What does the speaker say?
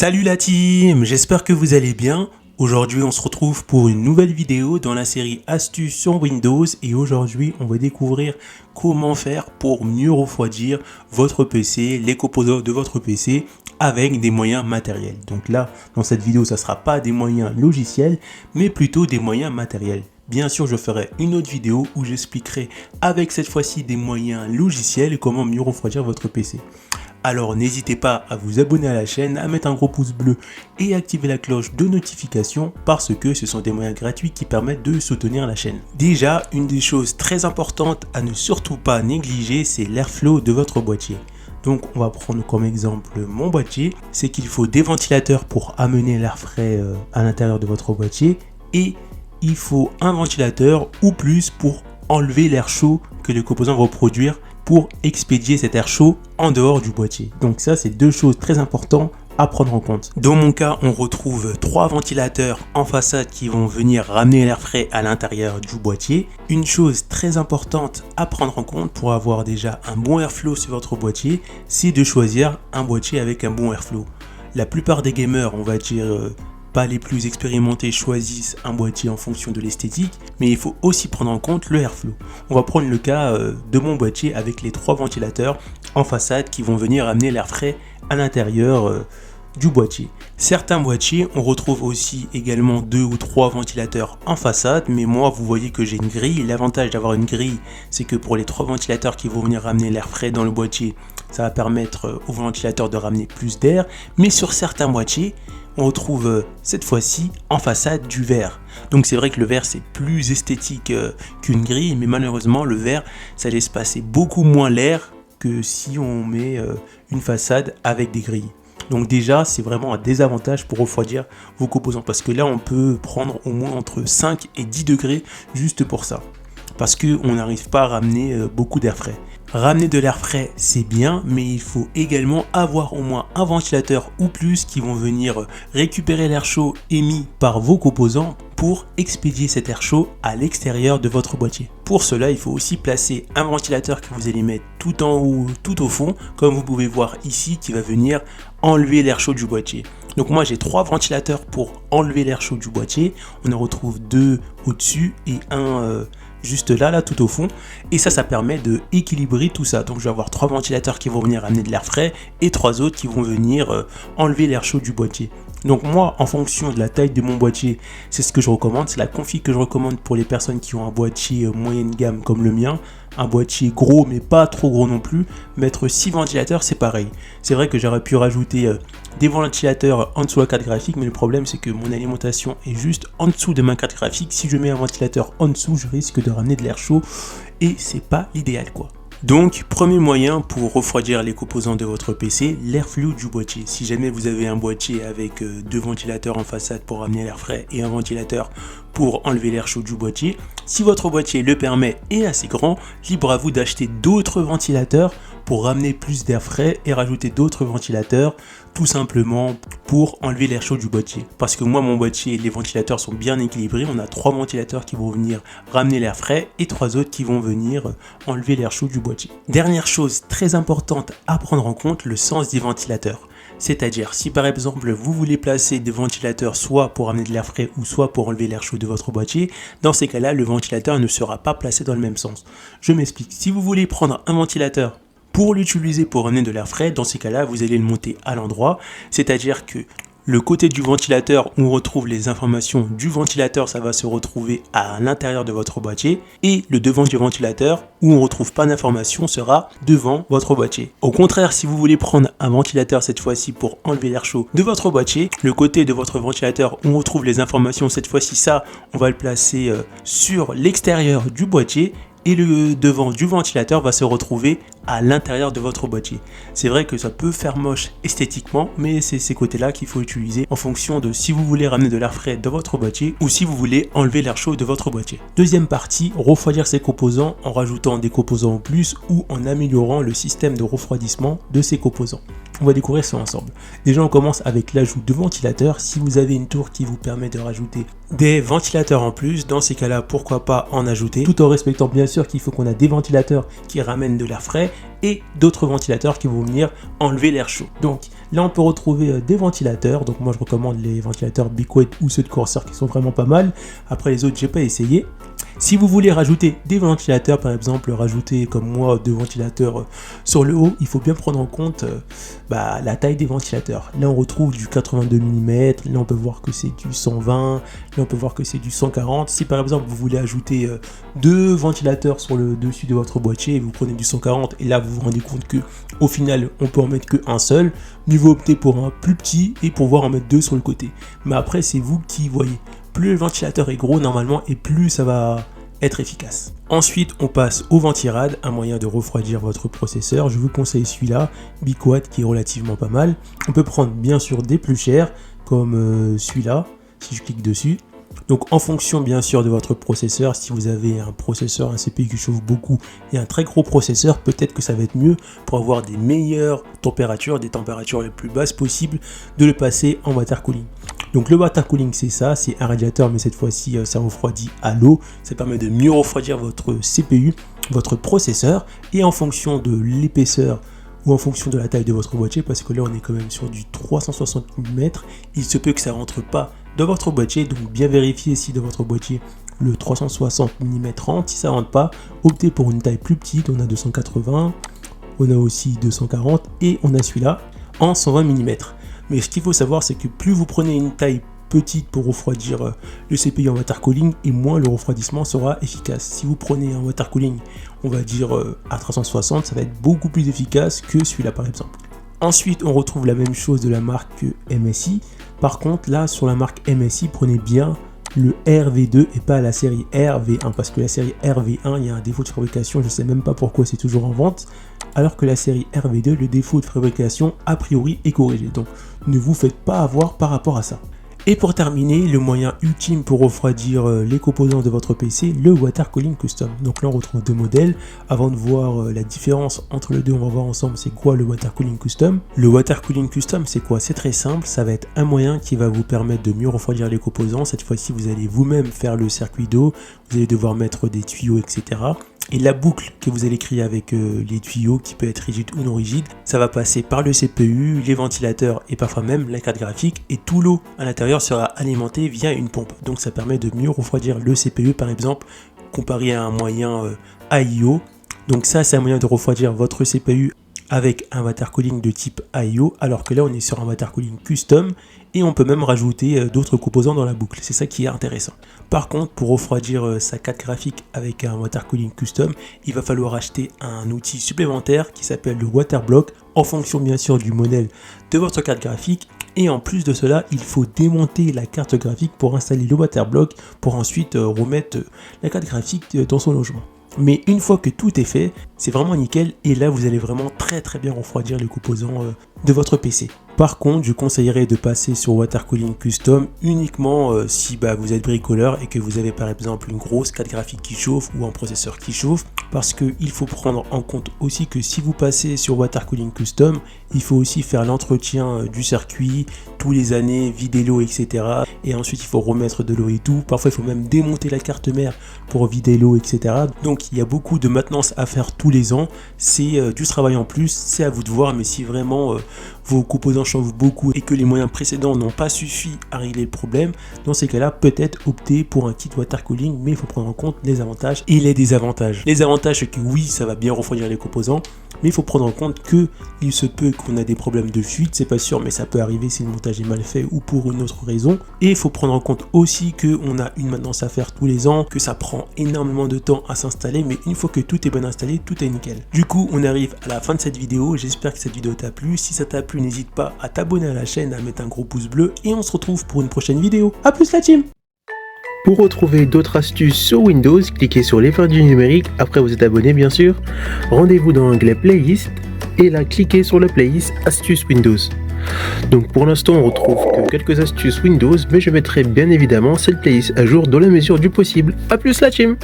Salut la team, j'espère que vous allez bien. Aujourd'hui on se retrouve pour une nouvelle vidéo dans la série Astuces sur Windows et aujourd'hui on va découvrir comment faire pour mieux refroidir votre PC, les composants de votre PC avec des moyens matériels. Donc là dans cette vidéo ça ne sera pas des moyens logiciels mais plutôt des moyens matériels. Bien sûr, je ferai une autre vidéo où j'expliquerai avec cette fois-ci des moyens logiciels comment mieux refroidir votre PC. Alors n'hésitez pas à vous abonner à la chaîne, à mettre un gros pouce bleu et activer la cloche de notification parce que ce sont des moyens gratuits qui permettent de soutenir la chaîne. Déjà, une des choses très importantes à ne surtout pas négliger, c'est l'airflow de votre boîtier. Donc on va prendre comme exemple mon boîtier, c'est qu'il faut des ventilateurs pour amener l'air frais à l'intérieur de votre boîtier et il faut un ventilateur ou plus pour enlever l'air chaud que les composants vont produire pour expédier cet air chaud en dehors du boîtier. Donc ça, c'est deux choses très importantes à prendre en compte. Dans mon cas, on retrouve 3 ventilateurs en façade qui vont venir ramener l'air frais à l'intérieur du boîtier. Une chose très importante à prendre en compte pour avoir déjà un bon airflow sur votre boîtier, c'est de choisir un boîtier avec un bon airflow. La plupart des gamers, on va dire pas les plus expérimentés, choisissent un boîtier en fonction de l'esthétique, mais il faut aussi prendre en compte le airflow. On va prendre le cas de mon boîtier avec les 3 ventilateurs en façade qui vont venir amener l'air frais à l'intérieur du boîtier. Certains boîtiers, on retrouve aussi également 2 ou 3 ventilateurs en façade, mais moi vous voyez que j'ai une grille. L'avantage d'avoir une grille, c'est que pour les 3 ventilateurs qui vont venir ramener l'air frais dans le boîtier, ça va permettre au ventilateur de ramener plus d'air, mais sur certains boîtiers, on retrouve cette fois-ci en façade du verre. Donc c'est vrai que le verre c'est plus esthétique qu'une grille, mais malheureusement le verre ça laisse passer beaucoup moins l'air que si on met une façade avec des grilles. Donc déjà c'est vraiment un désavantage pour refroidir vos composants parce que là on peut prendre au moins entre 5 et 10 degrés juste pour ça. Parce qu'on n'arrive pas à ramener beaucoup d'air frais. Ramener de l'air frais, c'est bien, mais il faut également avoir au moins un ventilateur ou plus qui vont venir récupérer l'air chaud émis par vos composants pour expédier cet air chaud à l'extérieur de votre boîtier. Pour cela, il faut aussi placer un ventilateur que vous allez mettre tout en haut, tout au fond, comme vous pouvez voir ici, qui va venir enlever l'air chaud du boîtier. Donc moi j'ai 3 ventilateurs pour enlever l'air chaud du boîtier. On en retrouve 2 au-dessus et un juste là tout au fond, et ça permet de équilibrer tout ça. Donc je vais avoir 3 ventilateurs qui vont venir amener de l'air frais et 3 autres qui vont venir enlever l'air chaud du boîtier. Donc moi, en fonction de la taille de mon boîtier, c'est ce que je recommande, c'est la config que je recommande pour les personnes qui ont un boîtier moyenne gamme comme le mien. Un boîtier gros mais pas trop gros non plus, mettre 6 ventilateurs c'est pareil. C'est vrai que j'aurais pu rajouter des ventilateurs en dessous de la carte graphique, mais le problème c'est que mon alimentation est juste en dessous de ma carte graphique. Si je mets un ventilateur en dessous, je risque de ramener de l'air chaud et c'est pas l'idéal quoi. Donc, premier moyen pour refroidir les composants de votre PC, l'airflow du boîtier. Si jamais vous avez un boîtier avec 2 ventilateurs en façade pour ramener l'air frais et un ventilateur pour enlever l'air chaud du boîtier, si votre boîtier le permet et est assez grand, libre à vous d'acheter d'autres ventilateurs pour ramener plus d'air frais et rajouter d'autres ventilateurs tout simplement pour enlever l'air chaud du boîtier. Parce que moi mon boîtier, les ventilateurs sont bien équilibrés, on a 3 ventilateurs qui vont venir ramener l'air frais et 3 autres qui vont venir enlever l'air chaud du boîtier. Dernière chose très importante à prendre en compte, le sens des ventilateurs. C'est-à-dire si par exemple vous voulez placer des ventilateurs soit pour amener de l'air frais ou soit pour enlever l'air chaud de votre boîtier, dans ces cas-là le ventilateur ne sera pas placé dans le même sens. Je m'explique, si vous voulez prendre un ventilateur pour l'utiliser pour ramener de l'air frais, dans ces cas-là, vous allez le monter à l'endroit, c'est-à-dire que le côté du ventilateur où on retrouve les informations du ventilateur, ça va se retrouver à l'intérieur de votre boîtier, et le devant du ventilateur où on ne retrouve pas d'informations sera devant votre boîtier. Au contraire, si vous voulez prendre un ventilateur cette fois-ci pour enlever l'air chaud de votre boîtier, le côté de votre ventilateur où on retrouve les informations, cette fois-ci ça, on va le placer sur l'extérieur du boîtier, et le devant du ventilateur va se retrouver à l'intérieur de votre boîtier. C'est vrai que ça peut faire moche esthétiquement, mais c'est ces côtés-là qu'il faut utiliser en fonction de si vous voulez ramener de l'air frais dans votre boîtier ou si vous voulez enlever l'air chaud de votre boîtier. Deuxième partie, refroidir ces composants en rajoutant des composants en plus ou en améliorant le système de refroidissement de ces composants. On va découvrir ça ensemble. Déjà, on commence avec l'ajout de ventilateurs. Si vous avez une tour qui vous permet de rajouter des ventilateurs en plus, dans ces cas-là, pourquoi pas en ajouter, tout en respectant bien sûr qu'il faut qu'on a des ventilateurs qui ramènent de l'air frais et d'autres ventilateurs qui vont venir enlever l'air chaud. Donc, Là on peut retrouver des ventilateurs, donc moi je recommande les ventilateurs BeQuet ou ceux de Corsair qui sont vraiment pas mal. Après les autres j'ai pas essayé. Si vous voulez rajouter des ventilateurs, par exemple rajouter comme moi 2 ventilateurs sur le haut, il faut bien prendre en compte la taille des ventilateurs. Là on retrouve du 82 mm, là on peut voir que c'est du 120, là on peut voir que c'est du 140. Si par exemple vous voulez ajouter 2 ventilateurs sur le dessus de votre boîtier et vous prenez du 140 et là vous vous rendez compte que au final on peut en mettre qu'un seul, mieux vaut opter pour un plus petit et pouvoir en mettre 2 sur le côté. Mais après c'est vous qui voyez. Plus le ventilateur est gros normalement et plus ça va être efficace. Ensuite on passe au ventirad, un moyen de refroidir votre processeur. Je vous conseille celui-là, BeQuet, qui est relativement pas mal. On peut prendre bien sûr des plus chers comme celui-là si je clique dessus. Donc en fonction bien sûr de votre processeur, si vous avez un processeur, un CPU qui chauffe beaucoup et un très gros processeur, peut-être que ça va être mieux pour avoir des meilleures températures, des températures les plus basses possibles, de le passer en water cooling. Donc le water cooling c'est ça, c'est un radiateur mais cette fois-ci ça refroidit à l'eau, ça permet de mieux refroidir votre CPU, votre processeur, et en fonction de l'épaisseur ou en fonction de la taille de votre boîtier, parce que là on est quand même sur du 360 mm, il se peut que ça rentre pas dans votre boîtier, donc bien vérifier si dans votre boîtier le 360 mm rentre. Si ça rentre pas, optez pour une taille plus petite. On a 280, on a aussi 240 et on a celui-là en 120 mm. Mais ce qu'il faut savoir, c'est que plus vous prenez une taille petite pour refroidir le CPU en water cooling, et moins le refroidissement sera efficace. Si vous prenez un water cooling, on va dire à 360, ça va être beaucoup plus efficace que celui-là par exemple. Ensuite, on retrouve la même chose de la marque MSI. Par contre, là, sur la marque MSI, prenez bien le RV2 et pas la série RV1, parce que la série RV1, il y a un défaut de fabrication, je ne sais même pas pourquoi c'est toujours en vente, alors que la série RV2, le défaut de fabrication, a priori, est corrigé. Donc, ne vous faites pas avoir par rapport à ça. Et pour terminer, le moyen ultime pour refroidir les composants de votre PC, le Water Cooling Custom. Donc là on retrouve 2 modèles. Avant de voir la différence entre les deux, on va voir ensemble c'est quoi le Water Cooling Custom. Le Water Cooling Custom c'est quoi? C'est très simple, ça va être un moyen qui va vous permettre de mieux refroidir les composants. Cette fois-ci vous allez vous-même faire le circuit d'eau, vous allez devoir mettre des tuyaux, etc. Et la boucle que vous allez créer avec les tuyaux, qui peut être rigide ou non rigide, ça va passer par le CPU, les ventilateurs et parfois même la carte graphique, et tout l'eau à l'intérieur sera alimenté via une pompe. Donc ça permet de mieux refroidir le CPU par exemple, comparé à un moyen AIO. Donc ça c'est un moyen de refroidir votre CPU avec un water cooling de type AIO, alors que là on est sur un water cooling custom et on peut même rajouter d'autres composants dans la boucle. C'est ça qui est intéressant. Par contre, pour refroidir sa carte graphique avec un water cooling custom, il va falloir acheter un outil supplémentaire qui s'appelle le Waterblock, en fonction bien sûr du modèle de votre carte graphique. Et en plus de cela, il faut démonter la carte graphique pour installer le Waterblock, pour ensuite remettre la carte graphique dans son logement. Mais une fois que tout est fait, c'est vraiment nickel, et là vous allez vraiment très bien refroidir les composants de votre PC. Par contre, je conseillerais de passer sur Water Cooling Custom uniquement si vous êtes bricoleur et que vous avez par exemple une grosse carte graphique qui chauffe ou un processeur qui chauffe, parce qu'il faut prendre en compte aussi que si vous passez sur Water Cooling Custom, il faut aussi faire l'entretien du circuit tous les années, vider l'eau, etc. Et ensuite il faut remettre de l'eau et tout. Parfois il faut même démonter la carte mère pour vider l'eau, etc. Donc il y a beaucoup de maintenance à faire tous les ans. C'est du travail en plus, c'est à vous de voir, mais si vraiment vos composants chauffent beaucoup et que les moyens précédents n'ont pas suffi à régler le problème, dans ces cas-là, peut-être opter pour un kit water cooling, mais il faut prendre en compte les avantages et les désavantages. Les avantages, c'est que oui, ça va bien refroidir les composants, mais il faut prendre en compte que il se peut qu'on a des problèmes de fuite, c'est pas sûr, mais ça peut arriver si le montage est mal fait ou pour une autre raison. Et il faut prendre en compte aussi qu'on a une maintenance à faire tous les ans, que ça prend énormément de temps à s'installer, mais une fois que tout est bien installé, tout est nickel. Du coup, on arrive à la fin de cette vidéo. J'espère que cette vidéo t'a plu. Si ça t'a plu, n'hésite pas à t'abonner à la chaîne, à mettre un gros pouce bleu, et on se retrouve pour une prochaine vidéo. A plus la team! Pour retrouver d'autres astuces sur Windows, cliquez sur l'épingle du numérique, après vous êtes abonné bien sûr. Rendez-vous dans l'onglet Playlist et là cliquez sur la playlist Astuces Windows. Donc pour l'instant on retrouve que quelques astuces Windows, mais je mettrai bien évidemment cette playlist à jour dans la mesure du possible. A plus la team!